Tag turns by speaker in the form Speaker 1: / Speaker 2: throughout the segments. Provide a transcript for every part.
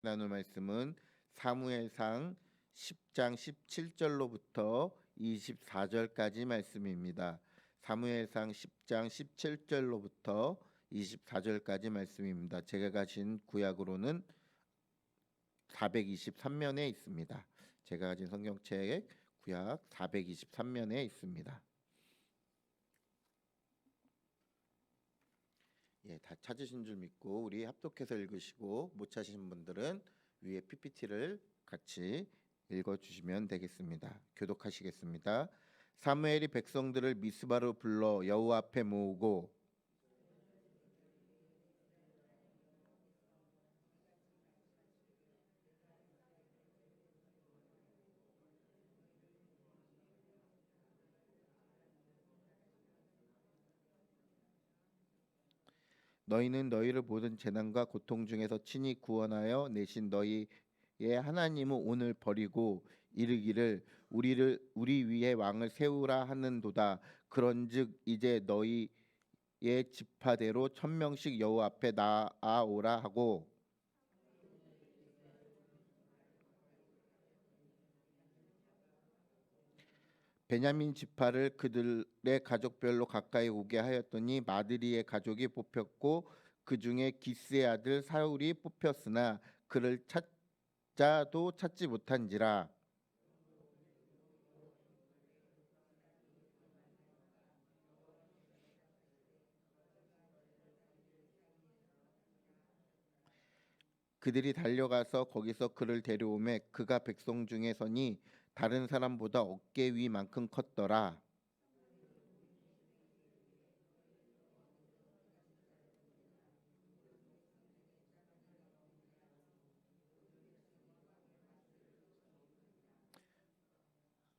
Speaker 1: 나눌 말씀은 사무엘상 10장 17절로부터 24절까지 말씀입니다. 사무엘상 10장 17절로부터 24절까지 말씀입니다. 제가 가진 구약으로는 423면에 있습니다. 제가 가진 성경책 구약 423면에 있습니다. 다 찾으신 줄 믿고 우리 합독해서 읽으시고 못 찾으신 분들은 위에 PPT를 같이 읽어주시면 되겠습니다. 교독하시겠습니다. 사무엘이 백성들을 미스바로 불러 여호와 앞에 모으고 너희는 너희를 모든 재난과 고통 중에서 친히 구원하여 내신 너희의 하나님을 오늘 버리고 이르기를 우리 위에 왕을 세우라 하는도다. 그런즉 이제 너희의 지파대로 1000명씩 여호와 앞에 나아오라 하고 베냐민 지파를 그들의 가족별로 가까이 오게 하였더니 마드리의 가족이 뽑혔고 그 중에 기스의 아들 사울이 뽑혔으나 그를 찾자도 찾지 못한지라. 그들이 달려가서 거기서 그를 데려오매 그가 백성 중에 서니 다른 사람보다 어깨 위만큼 컸더라.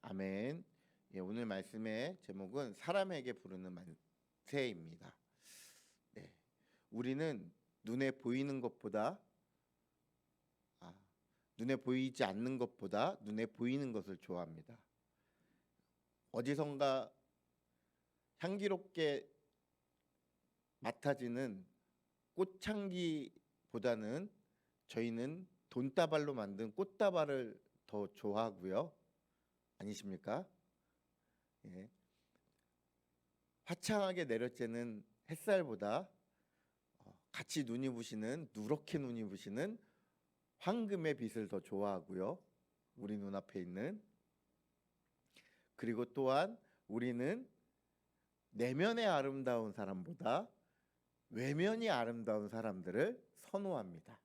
Speaker 1: 아멘. 오늘 말씀의 제목은 사람에게 부르는 만세입니다. 우리는 눈에 보이는 것보다 눈에 보이지 않는 것보다 눈에 보이는 것을 좋아합니다. 어디선가 향기롭게 맡아지는 꽃향기보다는 저희는 돈다발로 만든 꽃다발을 더 좋아하고요. 아니십니까? 화창하게 내려쬐는 햇살보다 같이 눈이 부시는 누렇게 눈이 부시는 황금의 빛을 더 좋아하고요. 우리 눈앞에 있는. 그리고 또한 우리는 내면의 아름다운 사람보다 외면이 아름다운 사람들을 선호합니다.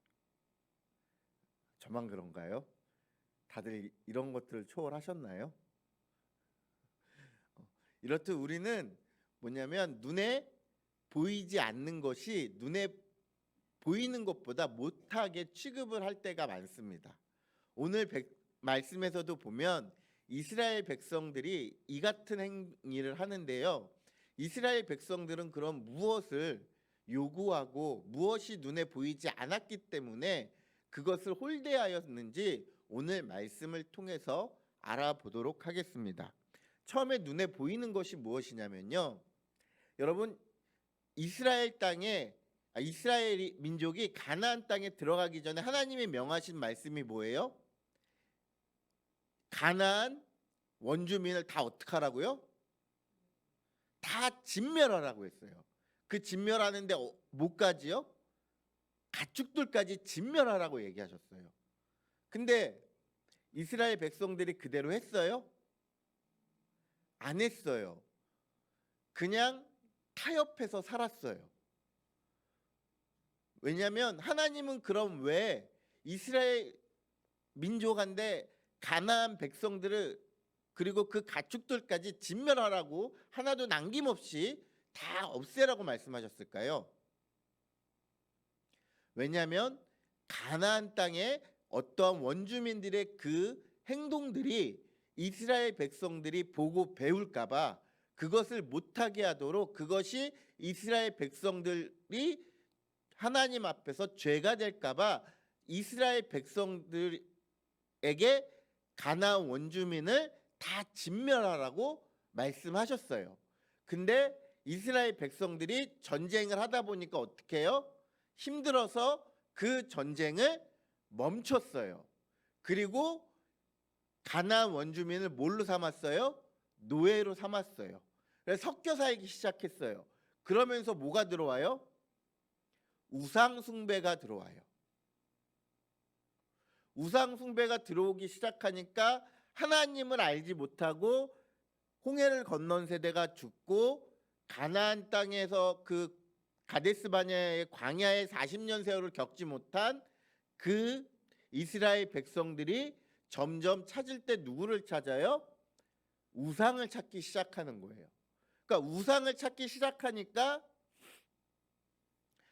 Speaker 1: 저만 그런가요? 다들 이런 것들을 초월하셨나요? 이렇듯 우리는 뭐냐면 눈에 보이지 않는 것이 눈에 보이는 것보다 못하게 취급을 할 때가 많습니다. 오늘 말씀에서도 보면 이스라엘 백성들이 이 같은 행위를 하는데요. 이스라엘 백성들은 그럼 무엇을 요구하고 무엇이 눈에 보이지 않았기 때문에 그것을 홀대하였는지 오늘 말씀을 통해서 알아보도록 하겠습니다. 처음에 눈에 보이는 것이 무엇이냐면요. 여러분, 이스라엘 민족이 가나안 땅에 들어가기 전에 하나님이 명하신 말씀이 뭐예요? 가나안 원주민을 다 어떻게 하라고요? 다 진멸하라고 했어요. 그 진멸하는데 뭐까지요? 가축들까지 진멸하라고 얘기하셨어요. 근데 이스라엘 백성들이 그대로 했어요? 안 했어요. 그냥 타협해서 살았어요. 왜냐하면 하나님은 그럼 왜 이스라엘 민족한테 가나안 백성들을 그리고 그 가축들까지 진멸하라고 하나도 남김없이 다 없애라고 말씀하셨을까요? 왜냐하면 가나안 땅에 어떠한 원주민들의 그 행동들이 이스라엘 백성들이 보고 배울까봐 그것을 못하게 하도록 그것이 이스라엘 백성들이 하나님 앞에서 죄가 될까봐 이스라엘 백성들에게 가나안 원주민을 다 진멸하라고 말씀하셨어요. 근데 이스라엘 백성들이 전쟁을 하다 보니까 어떻게 해요? 힘들어서 그 전쟁을 멈췄어요. 그리고 가나안 원주민을 뭘로 삼았어요? 노예로 삼았어요. 그래서 섞여 살기 시작했어요. 그러면서 뭐가 들어와요? 우상 숭배가 들어와요. 우상 숭배가 들어오기 시작하니까 하나님을 알지 못하고 홍해를 건넌 세대가 죽고 가나안 땅에서 그 가데스 바네아의 광야의 40년 세월을 겪지 못한 그 이스라엘 백성들이 점점 찾을 때 누구를 찾아요? 우상을 찾기 시작하는 거예요. 그러니까 우상을 찾기 시작하니까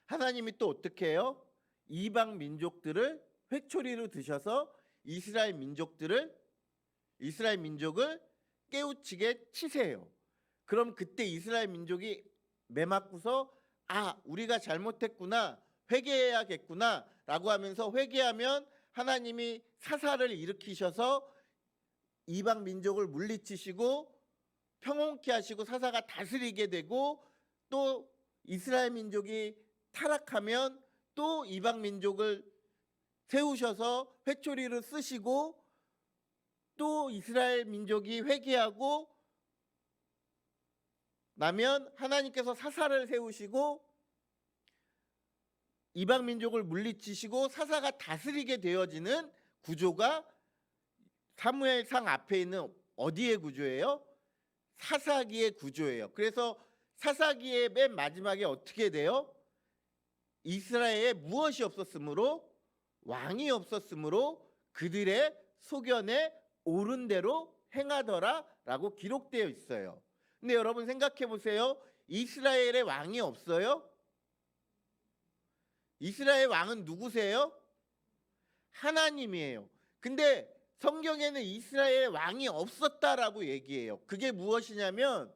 Speaker 1: 하나님이 또 어떻게 해요? 이방 민족들을 회초리로 드셔서 이스라엘 민족을 깨우치게 치세요. 그럼 그때 이스라엘 민족이 매맞고서 우리가 잘못했구나, 회개해야겠구나 라고 하면서 회개하면 하나님이 사사를 일으키셔서 이방 민족을 물리치시고 평온케 하시고 사사가 다스리게 되고, 또 이스라엘 민족이 타락하면 또 이방 민족을 세우셔서 회초리로 쓰시고, 또 이스라엘 민족이 회개하고 나면 하나님께서 사사를 세우시고 이방 민족을 물리치시고 사사가 다스리게 되어지는 구조가 사무엘상 앞에 있는 어디의 구조예요? 사사기의 구조예요. 그래서 사사기의 맨 마지막에 어떻게 돼요? 이스라엘에 무엇이 없었으므로, 왕이 없었으므로 그들의 소견에 옳은 대로 행하더라 라고 기록되어 있어요. 근데 여러분 생각해 보세요. 이스라엘에 왕이 없어요? 이스라엘 왕은 누구세요? 하나님이에요. 근데 성경에는 이스라엘에 왕이 없었다라고 얘기해요. 그게 무엇이냐면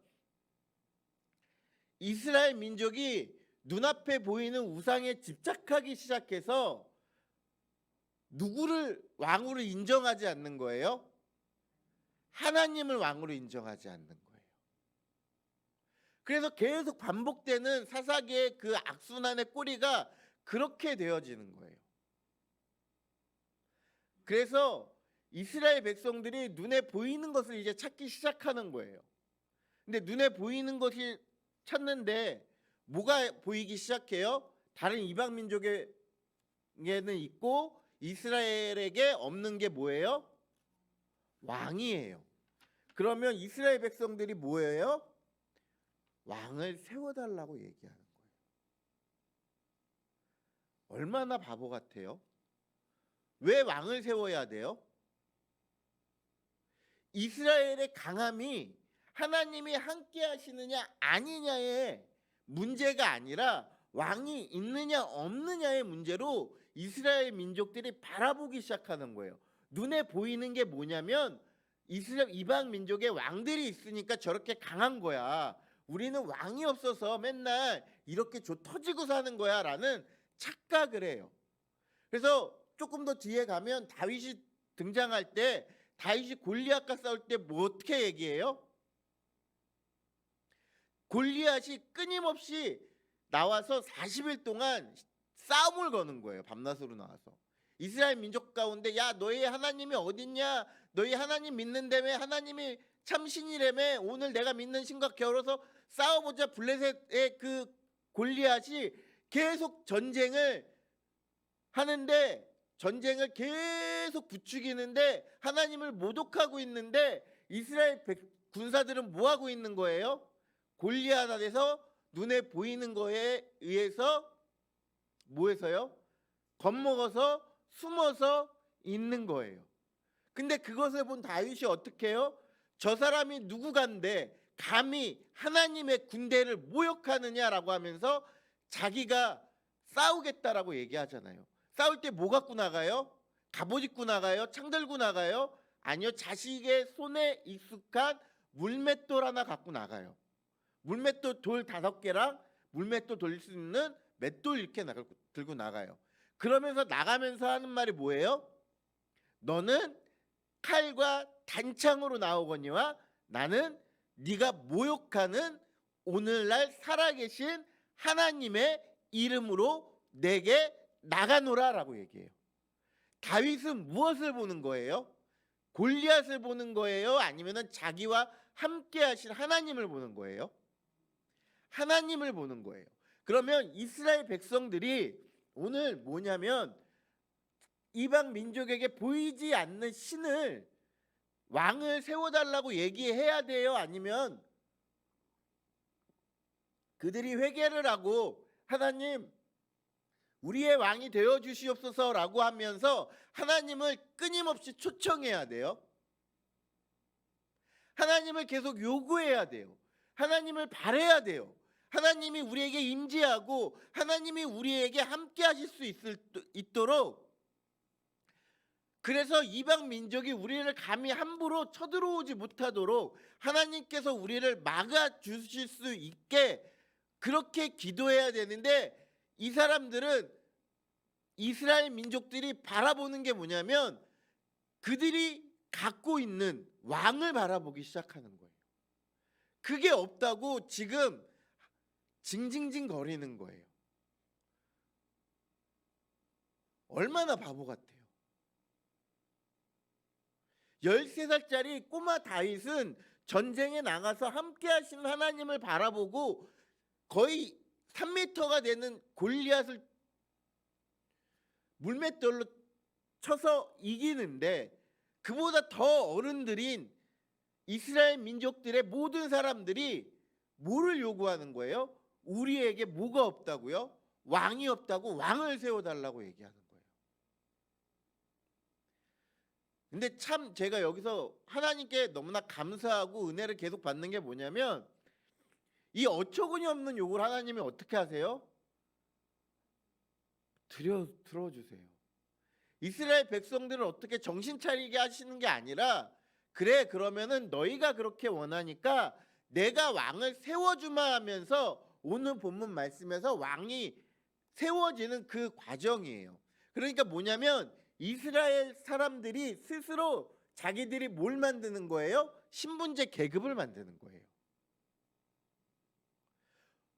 Speaker 1: 이스라엘 민족이 눈앞에 보이는 우상에 집착하기 시작해서 누구를 왕으로 인정하지 않는 거예요? 하나님을 왕으로 인정하지 않는 거예요. 그래서 계속 반복되는 사사기의 그 악순환의 꼬리가 그렇게 되어지는 거예요. 그래서 이스라엘 백성들이 눈에 보이는 것을 이제 찾기 시작하는 거예요. 근데 눈에 보이는 것이 찾는데 뭐가 보이기 시작해요? 다른 이방 민족에게는 있고 이스라엘에게 없는 게 뭐예요? 왕이에요. 그러면 이스라엘 백성들이 뭐예요? 왕을 세워달라고 얘기하는 거예요. 얼마나 바보 같아요? 왜 왕을 세워야 돼요? 이스라엘의 강함이 하나님이 함께 하시느냐 아니냐의 문제가 아니라 왕이 있느냐 없느냐의 문제로 이스라엘 민족들이 바라보기 시작하는 거예요. 눈에 보이는 게 뭐냐면 이스라엘 이방 민족의 왕들이 있으니까 저렇게 강한 거야. 우리는 왕이 없어서 맨날 이렇게 터지고 사는 거야 라는 착각을 해요. 그래서 조금 더 뒤에 가면 다윗이 등장할 때 다윗이 골리앗과 싸울 때 뭐 어떻게 얘기해요? 골리앗이 끊임없이 나와서 40일 동안 싸움을 거는 거예요. 밤낮으로 나와서. 이스라엘 민족 가운데 야 너희 하나님이 어딨냐? 너희 하나님 믿는다며? 하나님이 참신이라며? 오늘 내가 믿는 신과 겨뤄서 싸워보자. 블레셋의 그 골리앗이 계속 전쟁을 하는데 전쟁을 계속 부추기는데 하나님을 모독하고 있는데 이스라엘 군사들은 뭐 하고 있는 거예요? 골리앗 안에서 눈에 보이는 거에 의해서 뭐해서요? 겁먹어서 숨어서 있는 거예요. 근데 그것을 본 다윗이 어떻게 해요? 저 사람이 누구간데 감히 하나님의 군대를 모욕하느냐라고 하면서 자기가 싸우겠다라고 얘기하잖아요. 싸울 때 뭐 갖고 나가요? 갑옷 입고 나가요? 창 들고 나가요? 아니요. 자식의 손에 익숙한 물맷돌 하나 갖고 나가요. 물맷돌 돌 5개랑 물맷돌 돌릴 수 있는 맷돌 이렇게 들고 나가요. 그러면서 나가면서 하는 말이 뭐예요? 너는 칼과 단창으로 나오거니와 나는 네가 모욕하는 오늘날 살아계신 하나님의 이름으로 내게 나가노라 라고 얘기해요. 다윗은 무엇을 보는 거예요? 골리앗을 보는 거예요? 아니면은 자기와 함께 하신 하나님을 보는 거예요? 하나님을 보는 거예요. 그러면 이스라엘 백성들이 오늘 뭐냐면 이방 민족에게 보이지 않는 신을, 왕을 세워달라고 얘기해야 돼요? 아니면 그들이 회개를 하고 하나님 우리의 왕이 되어 주시옵소서라고 하면서 하나님을 끊임없이 초청해야 돼요? 하나님을 계속 요구해야 돼요? 하나님을 바라야 돼요? 하나님이 우리에게 임재하고 하나님이 우리에게 함께 하실 수 있도록, 그래서 이방 민족이 우리를 감히 함부로 쳐들어오지 못하도록 하나님께서 우리를 막아 주실 수 있게 그렇게 기도해야 되는데, 이 사람들은, 이스라엘 민족들이 바라보는 게 뭐냐면 그들이 갖고 있는 왕을 바라보기 시작하는 거예요. 그게 없다고 지금 징징징 거리는 거예요. 얼마나 바보 같아요. 13살짜리 꼬마 다윗은 전쟁에 나가서 함께 하시는 하나님을 바라보고 거의 3m가 되는 골리앗을 물맷돌로 쳐서 이기는데, 그보다 더 어른들인 이스라엘 민족들의 모든 사람들이 뭐를 요구하는 거예요? 우리에게 뭐가 없다고요? 왕이 없다고 왕을 세워달라고 얘기하는 거예요. 근데 참 제가 여기서 하나님께 너무나 감사하고 은혜를 계속 받는 게 뭐냐면, 이 어처구니 없는 요구를 하나님이 어떻게 하세요? 들어주세요. 이스라엘 백성들을 어떻게 정신 차리게 하시는 게 아니라, 그래 그러면은 너희가 그렇게 원하니까 내가 왕을 세워주마 하면서 오늘 본문 말씀에서 왕이 세워지는 그 과정이에요. 그러니까 뭐냐면 이스라엘 사람들이 스스로 자기들이 뭘 만드는 거예요? 신분제 계급을 만드는 거예요.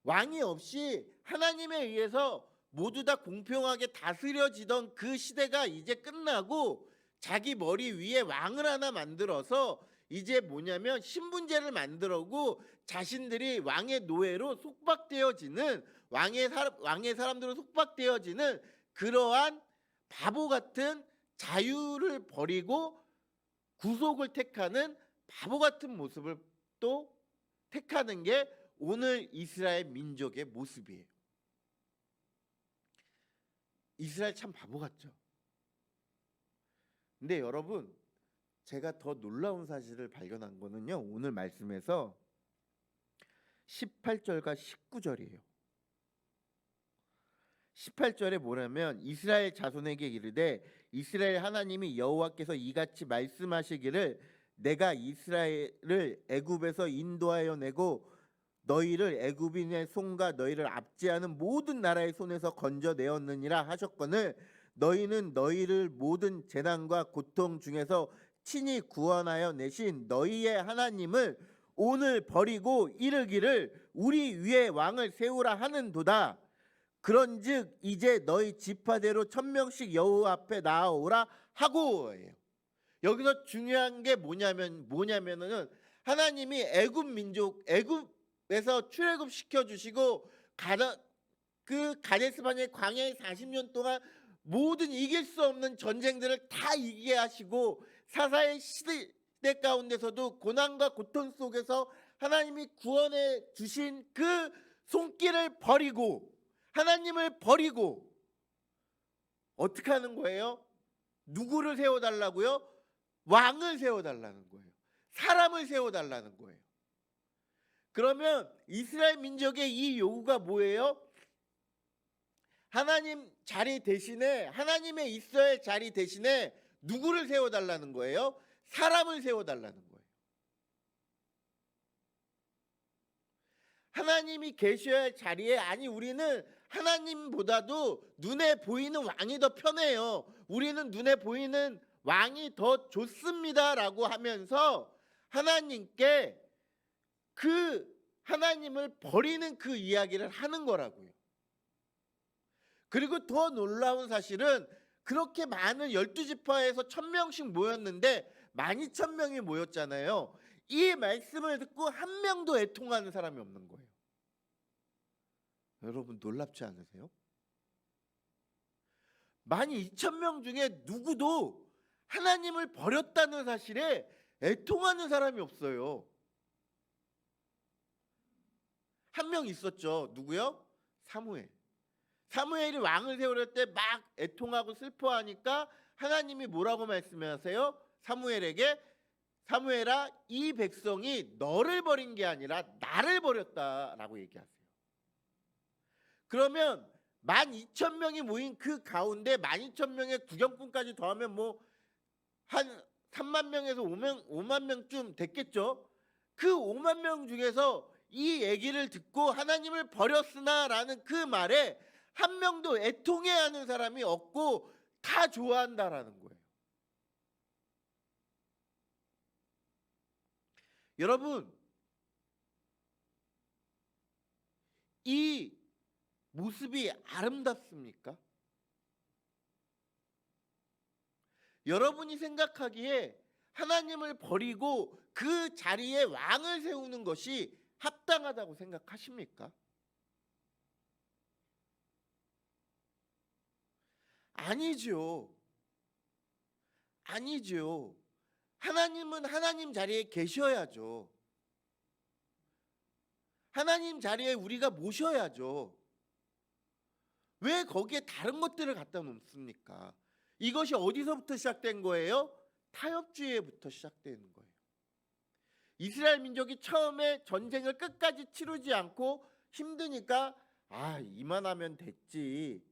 Speaker 1: 왕이 없이 하나님에 의해서 모두 다 공평하게 다스려지던 그 시대가 이제 끝나고 자기 머리 위에 왕을 하나 만들어서 이제 뭐냐면 신분제를 만들고 자신들이 왕의 노예로 속박되어지는, 왕의 사람들로 속박되어지는 그러한 바보 같은 자유를 버리고 구속을 택하는 바보 같은 모습을 또 택하는 게 오늘 이스라엘 민족의 모습이에요. 이스라엘 참 바보 같죠. 근데 여러분, 제가 더 놀라운 사실을 발견한 거는요, 오늘 말씀에서 18절과 19절이에요. 18절에 뭐냐면 이스라엘 자손에게 이르되 이스라엘 하나님이 여호와께서 이같이 말씀하시기를 내가 이스라엘을 애굽에서 인도하여 내고 너희를 애굽인의 손과 너희를 압제하는 모든 나라의 손에서 건져내었느니라 하셨거늘 너희는 너희를 모든 재난과 고통 중에서 친히 구원하여 내신 너희의 하나님을 오늘 버리고 이르기를 우리 위에 왕을 세우라 하는도다. 그런즉 이제 너희 지파대로 1000명씩 여호와 앞에 나아오라 하고예요. 여기서 중요한 게 뭐냐면은 하나님이 애굽 민족, 애굽에서 출애굽 시켜 주시고 가데스 바네의 광야의 40년 동안 모든 이길 수 없는 전쟁들을 다 이기게 하시고 사사의 시대 가운데서도 고난과 고통 속에서 하나님이 구원해 주신 그 손길을 버리고 하나님을 버리고 어떻게 하는 거예요? 누구를 세워달라고요? 왕을 세워달라는 거예요. 사람을 세워달라는 거예요. 그러면 이스라엘 민족의 이 요구가 뭐예요? 하나님 자리 대신에, 하나님의 있어야 할 자리 대신에 누구를 세워달라는 거예요? 사람을 세워달라는 거예요. 하나님이 계셔야 할 자리에, 아니 우리는 하나님보다도 눈에 보이는 왕이 더 편해요. 우리는 눈에 보이는 왕이 더 좋습니다라고 하면서 하나님께 그 하나님을 버리는 그 이야기를 하는 거라고요. 그리고 더 놀라운 사실은 그렇게 많은 12지파에서 1000명씩 모였는데 12,000명이 모였잖아요. 이 말씀을 듣고 한 명도 애통하는 사람이 없는 거예요. 여러분 놀랍지 않으세요? 12,000명 중에 누구도 하나님을 버렸다는 사실에 애통하는 사람이 없어요. 한 명 있었죠. 누구요? 사무엘. 사무엘이 왕을 세우려 때 막 애통하고 슬퍼하니까 하나님이 뭐라고 말씀하세요? 사무엘에게 사무엘아, 이 백성이 너를 버린 게 아니라 나를 버렸다라고 얘기하세요. 그러면 12,000명이 모인 그 가운데 12,000명의 구경꾼까지 더하면 뭐 한 3만 명에서 5만 명쯤 됐겠죠. 그 5만 명 중에서 이 얘기를 듣고 하나님을 버렸으나라는 그 말에 한 명도 애통해하는 사람이 없고 다 좋아한다라는 거예요. 여러분, 이 모습이 아름답습니까? 여러분이 생각하기에 하나님을 버리고 그 자리에 왕을 세우는 것이 합당하다고 생각하십니까? 아니죠. 아니죠. 하나님은 하나님 자리에 계셔야죠. 하나님 자리에 우리가 모셔야죠. 왜 거기에 다른 것들을 갖다 놓습니까? 이것이 어디서부터 시작된 거예요? 타협주의부터 시작되는 거예요. 이스라엘 민족이 처음에 전쟁을 끝까지 치르지 않고 힘드니까 이만하면 됐지.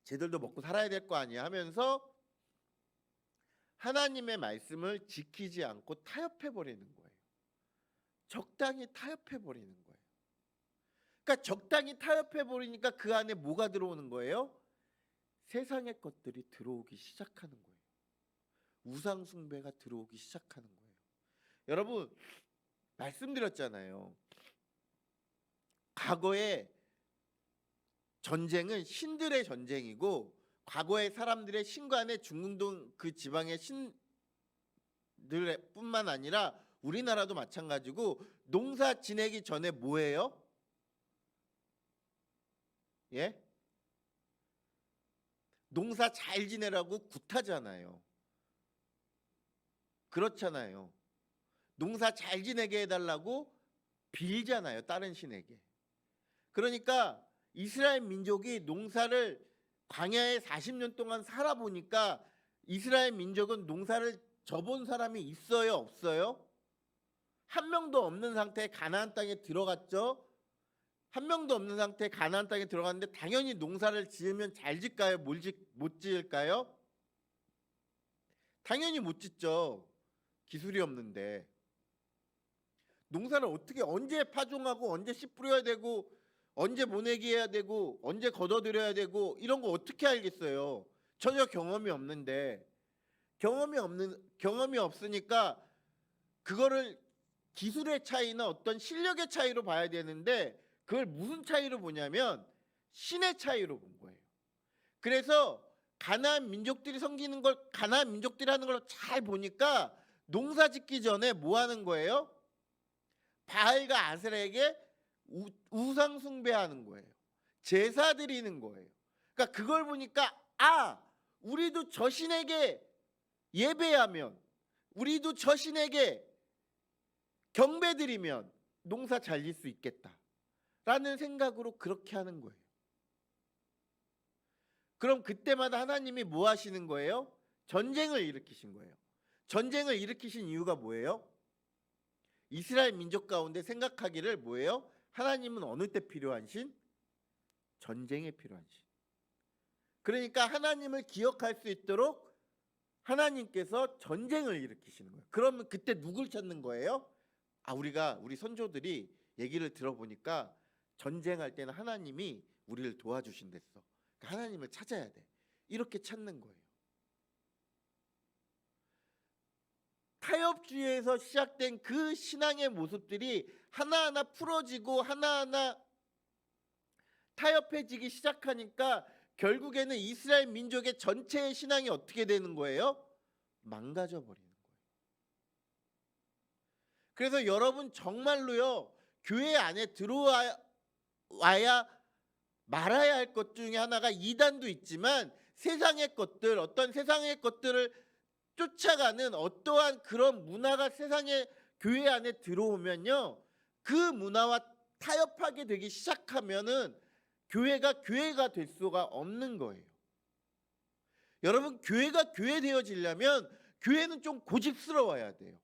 Speaker 1: 쟤들도 먹고 살아야 될 거 아니야 하면서 하나님의 말씀을 지키지 않고 타협해버리는 거예요. 적당히 타협해버리는 거예요. 그러니까 적당히 타협해버리니까 그 안에 뭐가 들어오는 거예요? 세상의 것들이 들어오기 시작하는 거예요. 우상 숭배가 들어오기 시작하는 거예요. 여러분 말씀드렸잖아요. 과거에 전쟁은 신들의 전쟁이고 과거의 사람들의 신관의 중흥동 그 지방의 신들 뿐만 아니라 우리나라도 마찬가지고 농사 지내기 전에 뭐예요? 예? 농사 잘 지내라고 굿하잖아요. 그렇잖아요. 농사 잘 지내게 해달라고 빌잖아요. 다른 신에게. 그러니까 이스라엘 민족이 농사를 광야에 40년 동안 살아보니까 이스라엘 민족은 농사를 져본 사람이 있어요? 없어요? 한 명도 없는 상태에 가나안 땅에 들어갔죠. 한 명도 없는 상태에 가나안 땅에 들어갔는데 당연히 농사를 지으면 잘 짓까요? 못 지을까요? 당연히 못 짓죠. 기술이 없는데. 농사를 어떻게 언제 파종하고 언제 씨 뿌려야 되고 언제 모내기 해야 되고 언제 걷어들여야 되고 이런 거 어떻게 알겠어요? 전혀 경험이 없는데 경험이 없으니까 그거를 기술의 차이나 어떤 실력의 차이로 봐야 되는데 그걸 무슨 차이로 보냐면 신의 차이로 본 거예요. 그래서 가나안 민족들이 섬기는 걸 가나안 민족들이 하는 걸 잘 보니까 농사 짓기 전에 뭐 하는 거예요? 바알과 아세라에게 우상 숭배하는 거예요. 제사 드리는 거예요. 그러니까 그걸 보니까 우리도 저 신에게 예배하면 우리도 저 신에게 경배드리면 농사 잘 질 수 있겠다라는 생각으로 그렇게 하는 거예요. 그럼 그때마다 하나님이 뭐 하시는 거예요? 전쟁을 일으키신 거예요. 전쟁을 일으키신 이유가 뭐예요? 이스라엘 민족 가운데 생각하기를 뭐예요? 하나님은 어느 때 필요한 신? 전쟁에 필요한 신. 그러니까 하나님을 기억할 수 있도록 하나님께서 전쟁을 일으키시는 거예요. 그러면 그때 누굴 찾는 거예요? 우리 선조들이 얘기를 들어보니까 전쟁할 때는 하나님이 우리를 도와주신댔어. 그러니까 하나님을 찾아야 돼. 이렇게 찾는 거예요. 타협주의에서 시작된 그 신앙의 모습들이 하나하나 풀어지고 하나하나 타협해지기 시작하니까 결국에는 이스라엘 민족의 전체의 신앙이 어떻게 되는 거예요? 망가져 버리는 거예요. 그래서 여러분 정말로요, 교회 안에 들어와야 말아야 할 것 중에 하나가 이단도 있지만 세상의 것들, 어떤 세상의 것들을 쫓아가는 어떠한 그런 문화가 세상의 교회 안에 들어오면요, 그 문화와 타협하게 되기 시작하면은 교회가 될 수가 없는 거예요. 여러분, 교회가 교회 되어지려면 교회는 좀 고집스러워야 돼요.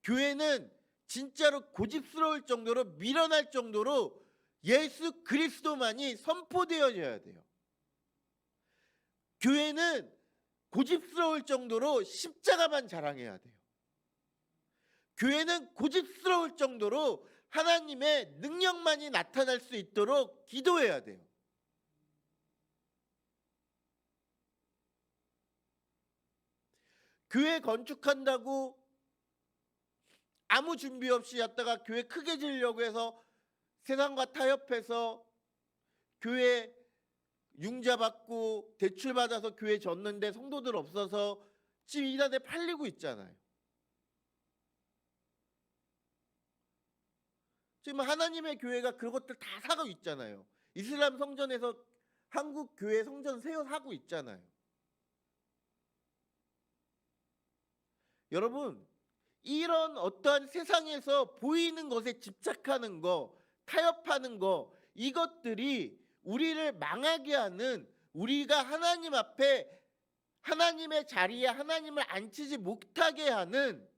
Speaker 1: 교회는 진짜로 고집스러울 정도로, 밀어날 정도로 예수 그리스도만이 선포되어져야 돼요. 교회는 고집스러울 정도로 십자가만 자랑해야 돼요. 교회는 고집스러울 정도로 하나님의 능력만이 나타날 수 있도록 기도해야 돼요. 교회 건축한다고 아무 준비 없이 왔다가 교회 크게 지으려고 해서 세상과 타협해서 교회 융자 받고 대출 받아서 교회 졌는데 성도들 없어서 지금 이단에 팔리고 있잖아요. 지금 하나님의 교회가 그것들 다 사고 있잖아요. 이슬람 성전에서 한국 교회 성전 새어 사고 있잖아요. 여러분, 이런 어떠한 세상에서 보이는 것에 집착하는 거, 타협하는 거, 이것들이 우리를 망하게 하는, 우리가 하나님 앞에 하나님의 자리에 하나님을 앉히지 못하게 하는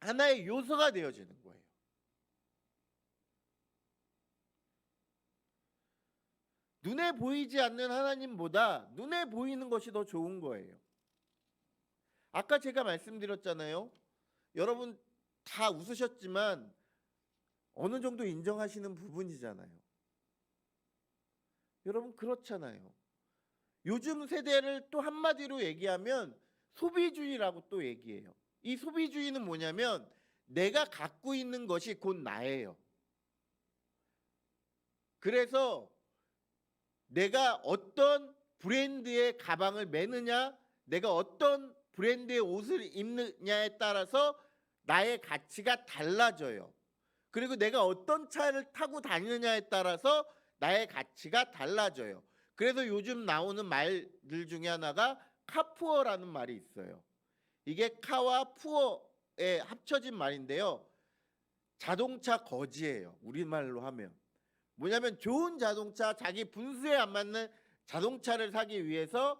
Speaker 1: 하나의 요소가 되어지는 거예요. 눈에 보이지 않는 하나님보다 눈에 보이는 것이 더 좋은 거예요. 아까 제가 말씀드렸잖아요. 여러분 다 웃으셨지만 어느 정도 인정하시는 부분이잖아요. 여러분 그렇잖아요. 요즘 세대를 또 한마디로 얘기하면 소비주의라고 또 얘기해요. 이 소비주의는 뭐냐면 내가 갖고 있는 것이 곧 나예요. 그래서 내가 어떤 브랜드의 가방을 매느냐, 내가 어떤 브랜드의 옷을 입느냐에 따라서 나의 가치가 달라져요. 그리고 내가 어떤 차를 타고 다니느냐에 따라서 나의 가치가 달라져요. 그래서 요즘 나오는 말들 중에 하나가 카푸어라는 말이 있어요. 이게 카와 푸어의 합쳐진 말인데요. 자동차 거지예요. 우리말로 하면. 뭐냐면 좋은 자동차, 자기 분수에 안 맞는 자동차를 사기 위해서,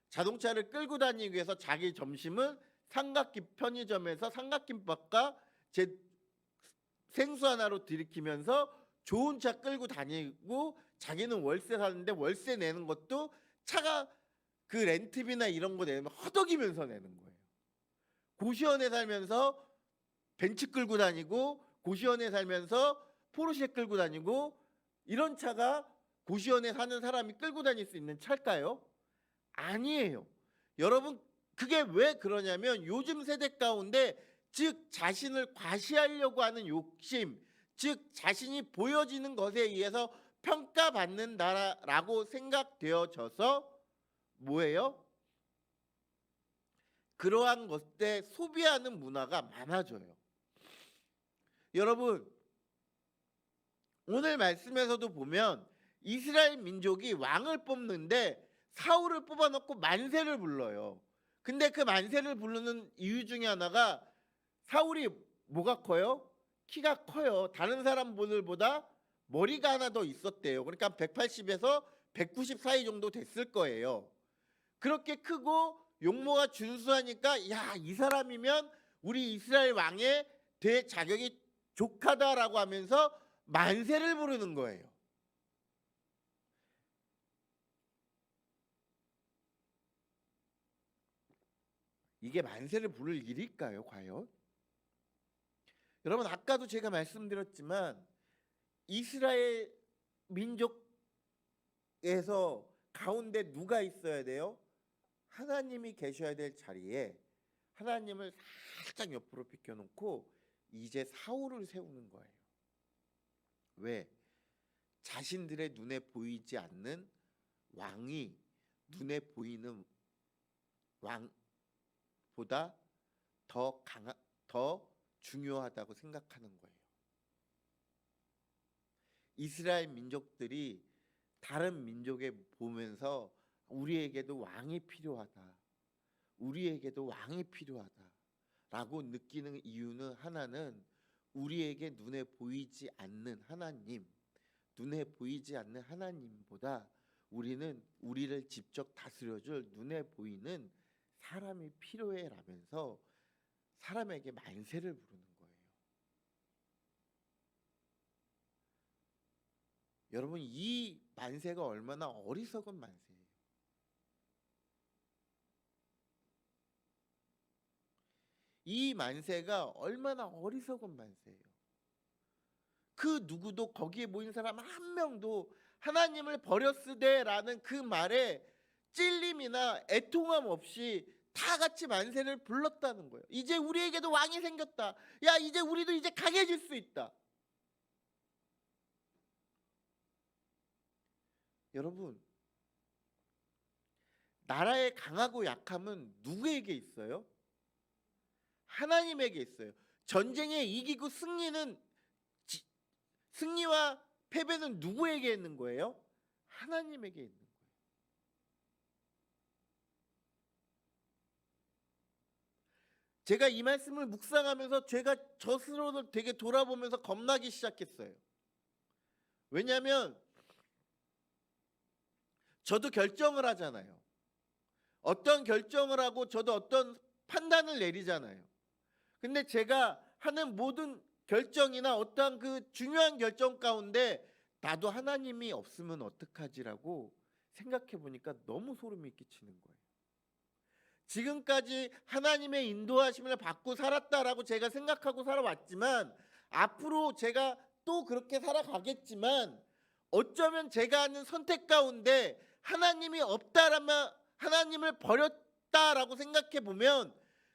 Speaker 1: 자동차를 끌고 다니기 위해서 자기 점심은 삼각김 편의점에서 삼각김밥과 제 생수 하나로 들이키면서 좋은 차 끌고 다니고, 자기는 월세 사는데 월세 내는 것도 차가 그 렌트비나 이런 거 내면 허덕이면서 내는 거예요. 고시원에 살면서 벤츠 끌고 다니고, 고시원에 살면서 포르쉐 끌고 다니고, 이런 차가 고시원에 사는 사람이 끌고 다닐 수 있는 차일까요? 아니에요. 여러분, 그게 왜 그러냐면 요즘 세대 가운데, 즉 자신을 과시하려고 하는 욕심, 즉 자신이 보여지는 것에 의해서 평가받는다라고 생각되어져서 뭐예요? 그러한 것에 소비하는 문화가 많아져요. 여러분, 오늘 말씀에서도 보면 이스라엘 민족이 왕을 뽑는데 사울을 뽑아놓고 만세를 불러요. 근데 그 만세를 부르는 이유 중에 하나가 사울이 뭐가 커요? 키가 커요. 다른 사람들보다 머리가 하나 더 있었대요. 그러니까 180에서 190 사이 정도 됐을 거예요. 그렇게 크고 용모가 준수하니까 야, 이 사람이면 우리 이스라엘 왕의 될 자격이 족하다라고 하면서 만세를 부르는 거예요. 이게 만세를 부를 일일까요, 과연? 여러분, 아까도 제가 말씀드렸지만 이스라엘 민족에서 가운데 누가 있어야 돼요? 하나님이 계셔야 될 자리에 하나님을 살짝 옆으로 비켜놓고 이제 사울을 세우는 거예요. 왜? 자신들의 눈에 보이지 않는 왕이 눈에 보이는 왕보다 더 중요하다고 생각하는 거예요. 이스라엘 민족들이 다른 민족에 보면서 우리에게도 왕이 필요하다. 우리에게도 왕이 필요하다라고 느끼는 이유는 하나는 우리에게 눈에 보이지 않는 하나님, 눈에 보이지 않는 하나님보다 우리는 우리를 직접 다스려줄 눈에 보이는 사람이 필요해라면서 사람에게 만세를 부르는 거예요. 여러분, 이 만세가 얼마나 어리석은 만세예요. 이 만세가 얼마나 어리석은 만세예요. 그 누구도 거기에 모인 사람 한 명도 하나님을 버렸으되라는 그 말에 찔림이나 애통함 없이 다 같이 만세를 불렀다는 거예요. 이제 우리에게도 왕이 생겼다. 야, 이제 우리도 이제 강해질 수 있다. 여러분, 나라의 강하고 약함은 누구에게 있어요? 하나님에게 있어요. 전쟁에 이기고 승리와 패배는 누구에게 있는 거예요? 하나님에게 있는 거예요. 제가 이 말씀을 묵상하면서 제가 저 스스로를 되게 돌아보면서 겁나기 시작했어요. 왜냐하면 저도 결정을 하잖아요. 어떤 결정을 하고 저도 어떤 판단을 내리잖아요. 근데 제가 하는 모든 결정이나 어떠한 그 중요한 결정 가운데 나도 하나님이 없으면 어떡하지라고 생각해 보니까 너무 소름이 끼치는 거예요. 지금까지 하나님의 인도하심을 받고 살았다라고 제가 생각하고 살아왔지만 앞으로 제가 또 그렇게 살아가겠지만 어쩌면 제가 하는 선택 가운데 하나님이 없다라면 하나님을 버렸다라고 생각해 보면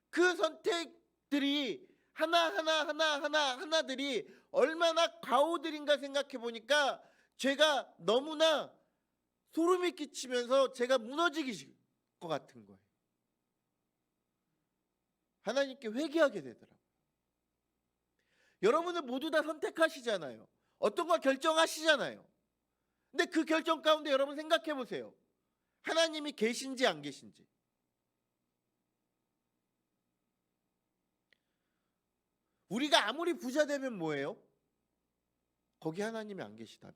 Speaker 1: 그 선택들이 하나들이 얼마나 과오들인가 생각해 보니까 제가 너무나 소름이 끼치면서 제가 무너지기 것 같은 거예요. 하나님께 회개하게 되더라고요. 여러분은 모두 다 선택하시잖아요. 어떤 걸 결정하시잖아요. 근데 그 결정 가운데 여러분 생각해 보세요. 하나님이 계신지 안 계신지. 우리가 아무리 부자 되면 뭐예요? 거기 하나님이 안 계시다면.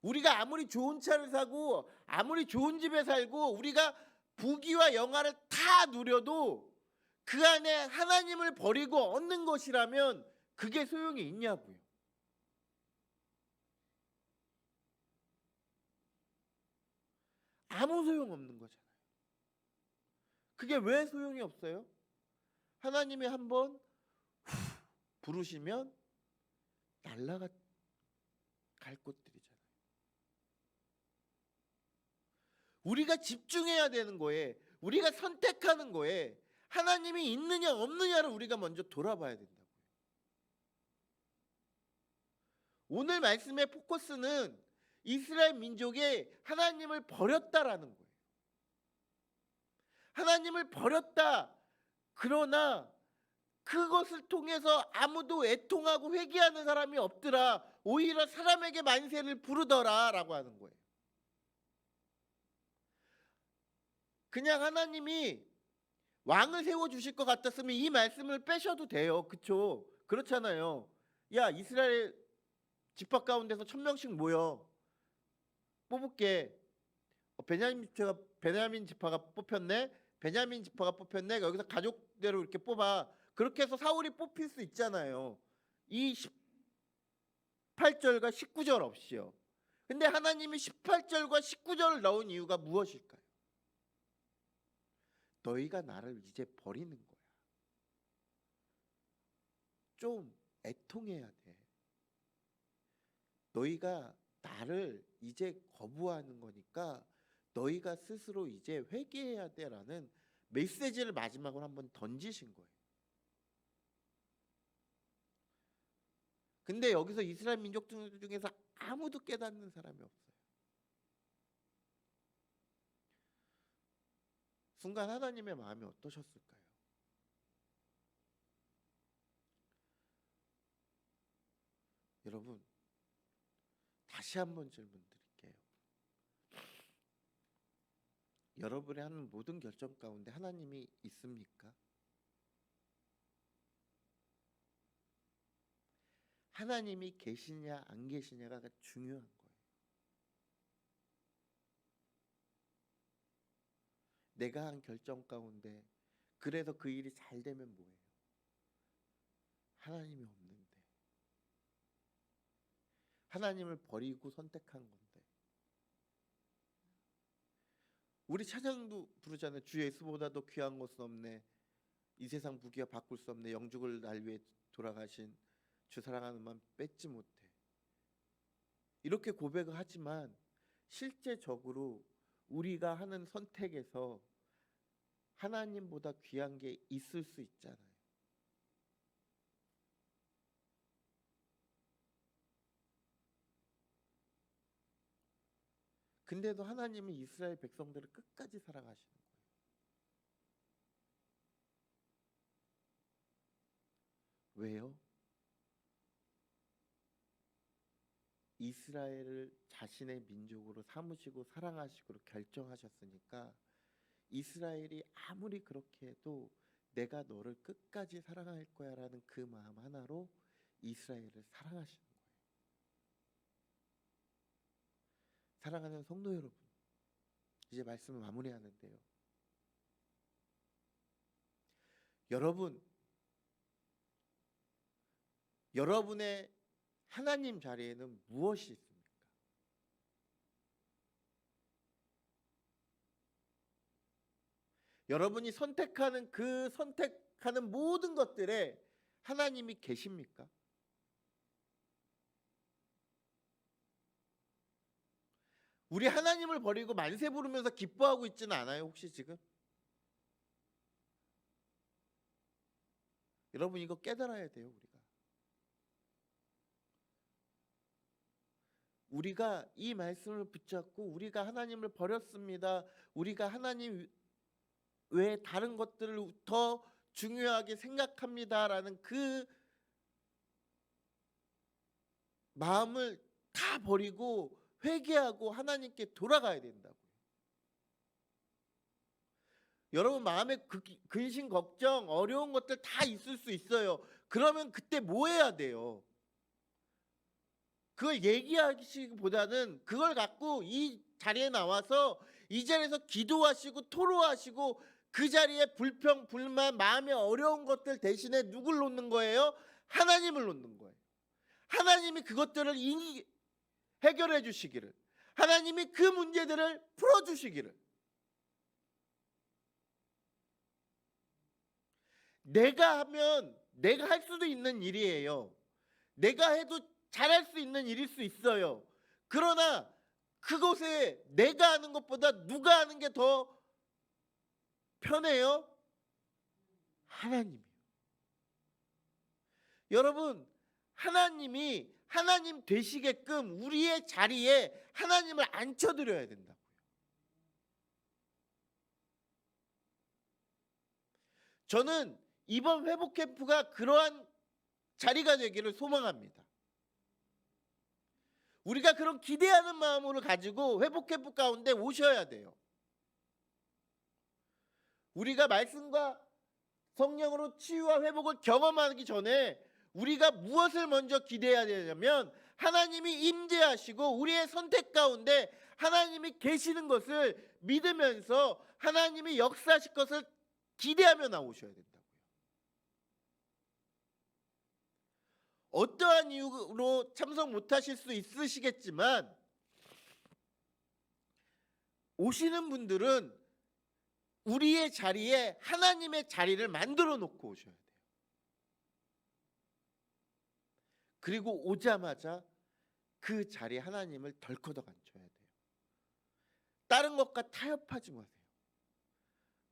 Speaker 1: 우리가 아무리 좋은 차를 사고 아무리 좋은 집에 살고 우리가 부귀와 영화를 다 누려도 그 안에 하나님을 버리고 얻는 것이라면 그게 소용이 있냐고요. 아무 소용없는 거잖아요. 그게 왜 소용이 없어요? 하나님이 한번 부르시면 날아갈 곳들이잖아요. 우리가 집중해야 되는 거에, 우리가 선택하는 거에 하나님이 있느냐 없느냐를 우리가 먼저 돌아봐야 된다고요. 오늘 말씀의 포커스는 이스라엘 민족이 하나님을 버렸다라는 거예요. 하나님을 버렸다. 그러나 그것을 통해서 아무도 애통하고 회개하는 사람이 없더라. 오히려 사람에게 만세를 부르더라라고 하는 거예요. 그냥 하나님이 왕을 세워주실 것 같았으면 이 말씀을 빼셔도 돼요. 그렇죠? 그렇잖아요. 야, 이스라엘 지파 가운데서 1000명씩 모여 뽑을게. 베냐민 지파가 뽑혔네. 베냐민 지파가 뽑혔네. 여기서 가족대로 이렇게 뽑아. 그렇게 해서 사울이 뽑힐 수 있잖아요. 이 18절과 19절 없이요. 근데 하나님이 18절과 19절을 넣은 이유가 무엇일까요? 너희가 나를 이제 버리는 거야. 좀 애통해야 돼. 너희가 나를 이제 거부하는 거니까 너희가 스스로 이제 회개해야 돼라는 메시지를 마지막으로 한번 던지신 거예요. 근데 여기서 이스라엘 민족들 중에서 아무도 깨닫는 사람이 없어요. 순간 하나님의 마음이 어떠셨을까요? 여러분, 다시 한번 질문 드릴게요. 여러분이 하는 모든 결정 가운데 하나님이 있습니까? 하나님이 계시냐 안 계시냐가 중요한 거예요. 내가 한 결정 가운데 그래서 그 일이 잘 되면 뭐예요? 하나님이 없는데, 하나님을 버리고 선택한 건데. 우리 찬양도 부르잖아요. 주 예수보다도 귀한 것은 없네. 이 세상 무기와 바꿀 수 없네. 영죽을 날 위해 돌아가신 주 사랑하는 마음 뺏지 못해. 이렇게 고백을 하지만 실제적으로 우리가 하는 선택에서 하나님보다 귀한 게 있을 수 있잖아요. 근데도 하나님은 이스라엘 백성들을 끝까지 사랑하시는 거예요. 왜요? 이스라엘을 자신의 민족으로 삼으시고 사랑하시고 결정하셨으니까 이스라엘이 아무리 그렇게 해도 내가 너를 끝까지 사랑할 거야 라는 그 마음 하나로 이스라엘을 사랑하시는 거예요. 사랑하는 성도 여러분, 이제 말씀을 마무리하는데요. 여러분의 하나님 자리에는 무엇이 있습니까? 여러분이 선택하는 그 선택하는 모든 것들에 하나님이 계십니까? 우리 하나님을 버리고 만세 부르면서 기뻐하고 있지는 않아요, 혹시 지금? 여러분, 이거 깨달아야 돼요. 우리가 이 말씀을 붙잡고 우리가 하나님을 버렸습니다. 우리가 하나님 외에 다른 것들을 더 중요하게 생각합니다라는 그 마음을 다 버리고 회개하고 하나님께 돌아가야 된다고요. 여러분 마음에 근심, 걱정, 어려운 것들 다 있을 수 있어요. 그러면 그때 뭐 해야 돼요? 그걸 얘기하시기보다는 그걸 갖고 이 자리에 나와서 이 자리에서 기도하시고 토로하시고 그 자리에 불평, 불만, 마음에 어려운 것들 대신에 누굴 놓는 거예요? 하나님을 놓는 거예요. 하나님이 그것들을 해결해 주시기를, 하나님이 그 문제들을 풀어주시기를. 내가 하면 내가 할 수도 있는 일이에요. 내가 해도 잘할 수 있는 일일 수 있어요. 그러나 그곳에 내가 하는 것보다 누가 하는 게 더 편해요? 하나님이요. 여러분, 하나님이 하나님 되시게끔 우리의 자리에 하나님을 앉혀드려야 된다고요. 저는 이번 회복 캠프가 그러한 자리가 되기를 소망합니다. 우리가 그런 기대하는 마음으로 가지고 회복 캠프 가운데 오셔야 돼요. 우리가 말씀과 성령으로 치유와 회복을 경험하기 전에 우리가 무엇을 먼저 기대해야 되냐면 하나님이 임재하시고 우리의 선택 가운데 하나님이 계시는 것을 믿으면서 하나님이 역사하실 것을 기대하며 나오셔야 된다고요. 어떠한 이유로 참석 못하실 수 있으시겠지만 오시는 분들은 우리의 자리에 하나님의 자리를 만들어 놓고 오셔야 돼요. 그리고 오자마자 그 자리에 하나님을 덜커덕 앉혀야 돼요. 다른 것과 타협하지 마세요.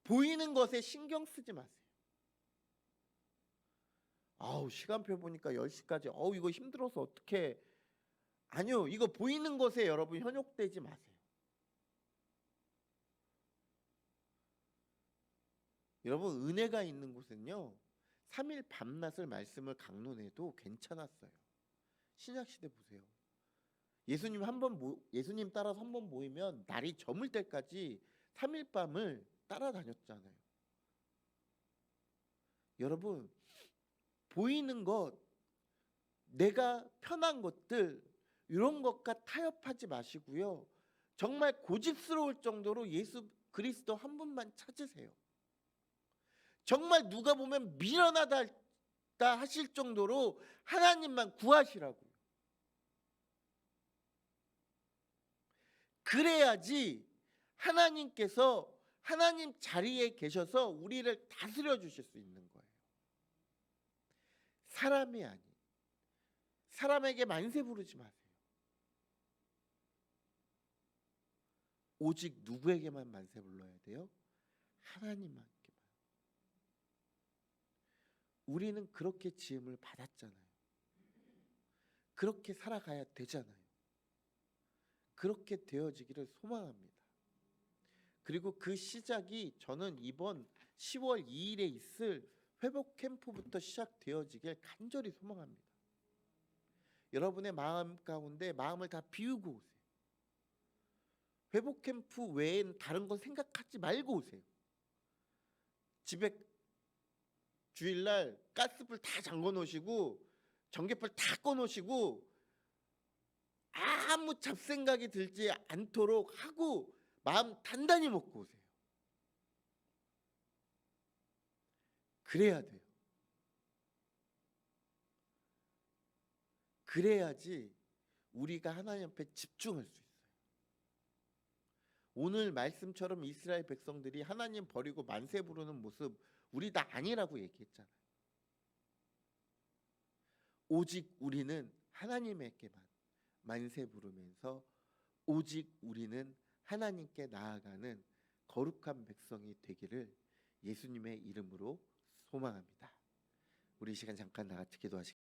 Speaker 1: 보이는 것에 신경 쓰지 마세요. 아우 시간표 보니까 10시까지 어우 이거 힘들어서 어떻게 아니요. 이거 보이는 것에 여러분 현혹되지 마세요. 여러분 은혜가 있는 곳은요. 3일 밤낮을 말씀을 강론해도 괜찮았어요. 신약 시대 보세요. 예수님 따라서 한 번 모이면 날이 저물 때까지 3일 밤을 따라다녔잖아요. 여러분 보이는 것, 내가 편한 것들 이런 것과 타협하지 마시고요. 정말 고집스러울 정도로 예수 그리스도 한 분만 찾으세요. 정말 누가 보면 미련하다 하실 정도로 하나님만 구하시라고요. 그래야지 하나님께서 하나님 자리에 계셔서 우리를 다스려 주실 수 있는 거예요. 사람이 아닌, 사람에게 만세 부르지 마세요. 오직 누구에게만 만세 불러야 돼요? 하나님만께만. 우리는 그렇게 지음을 받았잖아요. 그렇게 살아가야 되잖아요. 그렇게 되어지기를 소망합니다. 그리고 그 시작이 저는 이번 10월 2일에 있을 회복 캠프부터 시작되어지길 간절히 소망합니다. 여러분의 마음 가운데 마음을 다 비우고 오세요. 회복 캠프 외엔 다른 거 생각하지 말고 오세요. 집에 주일날 가스불 다 잠궈 놓으시고 전기불 다 꺼 놓으시고 아무 잡생각이 들지 않도록 하고 마음 단단히 먹고 오세요. 그래야 돼요. 그래야지 우리가 하나님 앞에 집중할 수 있어요. 오늘 말씀처럼 이스라엘 백성들이 하나님 버리고 만세 부르는 모습 우리 다 아니라고 얘기했잖아요. 오직 우리는 하나님에게만 만세 부르면서 오직 우리는 하나님께 나아가는 거룩한 백성이 되기를 예수님의 이름으로 소망합니다. 우리 이 시간 잠깐 다 같이 기도하시겠습니다.